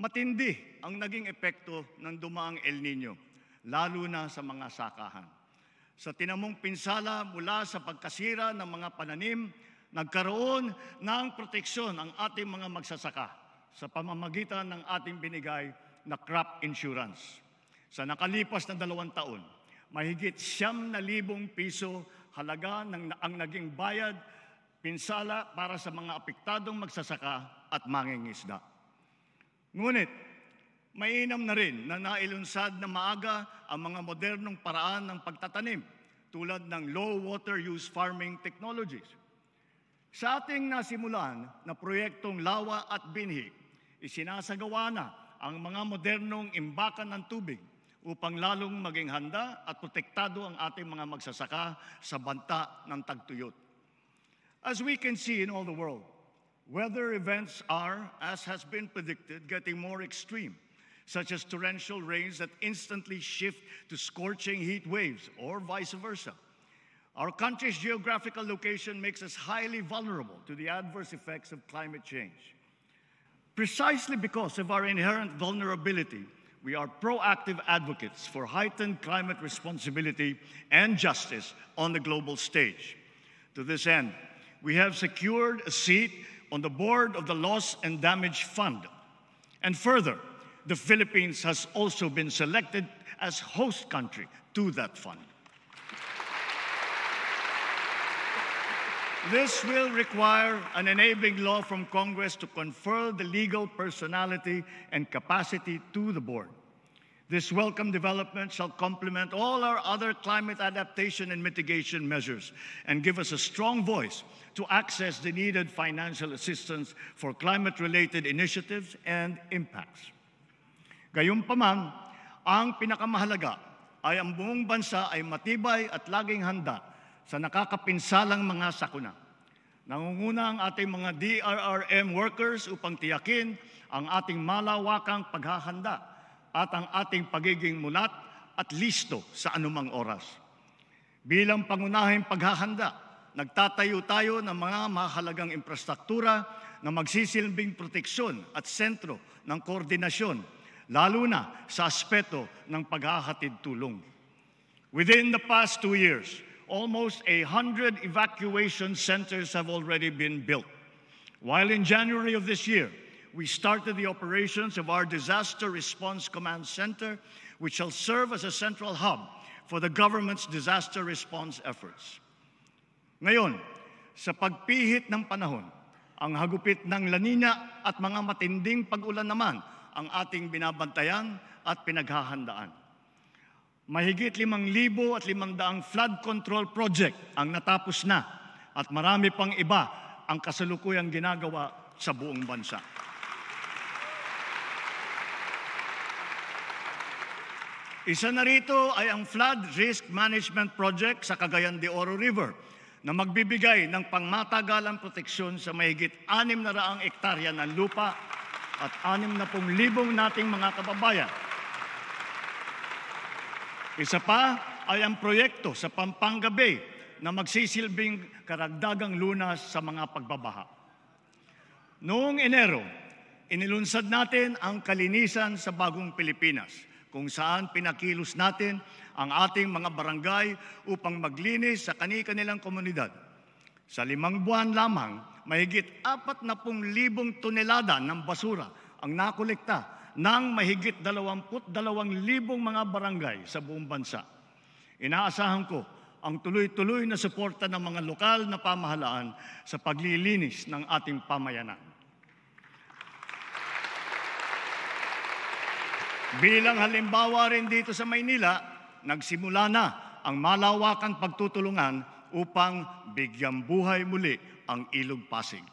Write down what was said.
Matindi ang naging epekto ng dumaang El Nino, lalo na sa mga sakahan. Sa tinamong pinsala mula sa pagkasira ng mga pananim, nagkaroon ng proteksyon ang ating mga magsasaka sa pamamagitan ng ating binigay na crop insurance. Sa nakalipas na 2 taon, mahigit 9,000 piso halaga ang naging bayad pinsala para sa mga apektadong magsasaka at mangingisda. Ngunit, mainam na rin na nailunsad na maaga ang mga modernong paraan ng pagtatanim tulad ng low water use farming technologies. Sa ating nasimulan na proyektong Lawa at Binhi, isinasagawa na ang mga modernong imbakan ng tubig upang lalong maging handa at protektado ang ating mga magsasaka sa banta ng tagtuyot. As we can see in all the world, weather events are, as has been predicted, getting more extreme, such as torrential rains that instantly shift to scorching heat waves, or vice versa. Our country's geographical location makes us highly vulnerable to the adverse effects of climate change. Precisely because of our inherent vulnerability, we are proactive advocates for heightened climate responsibility and justice on the global stage. To this end, we have secured a seat on the board of the Loss and Damage Fund. And further, the Philippines has also been selected as host country to that fund. This will require an enabling law from Congress to confer the legal personality and capacity to the board. This welcome development shall complement all our other climate adaptation and mitigation measures and give us a strong voice to access the needed financial assistance for climate-related initiatives and impacts. Gayunpaman, ang pinakamahalaga ay ang buong bansa ay matibay at laging handa sa nakakapinsalang mga sakuna. Nangunguna ang ating mga DRRM workers upang tiyakin ang ating malawakang paghahanda at ang ating pagiging mulat at listo sa anumang oras. Bilang pangunahing paghahanda, nagtatayo tayo ng mga mahalagang infrastruktura na magsisilbing proteksyon at sentro ng koordinasyon, lalo na sa aspeto ng paghahatid tulong. Within the past 2 years, almost 100 evacuation centers have already been built. While in January of this year, we started the operations of our Disaster Response Command Center, which shall serve as a central hub for the government's disaster response efforts. Ngayon, sa pagpihit ng panahon, ang hagupit ng La Nina at mga matinding pag-ulan naman ang ating binabantayan at pinaghahandaan. Mahigit 5,500 flood control project ang natapos na at marami pang iba ang kasalukuyang ginagawa sa buong bansa. Isa na rito ay ang Flood Risk Management Project sa Cagayan de Oro River na magbibigay ng pangmatagalang proteksyon sa mahigit 600 ektarya ng lupa at 60,000 nating mga kababayan. Isa pa ay ang proyekto sa Pampanga Bay na magsisilbing karagdagang lunas sa mga pagbabaha. Noong Enero, inilunsad natin ang Kalinisan sa Bagong Pilipinas, kung saan pinakilos natin ang ating mga barangay upang maglinis sa kani-kanilang komunidad. Sa 5 buwan lamang, mahigit 40,000 tonelada ng basura ang nakolekta ng mahigit 22,000 mga barangay sa buong bansa. Inaasahan ko ang tuloy-tuloy na suporta ng mga lokal na pamahalaan sa paglilinis ng ating pamayanan. Bilang halimbawa rin dito sa Maynila, nagsimula na ang malawakang pagtutulungan upang bigyang buhay muli ang Ilog Pasig.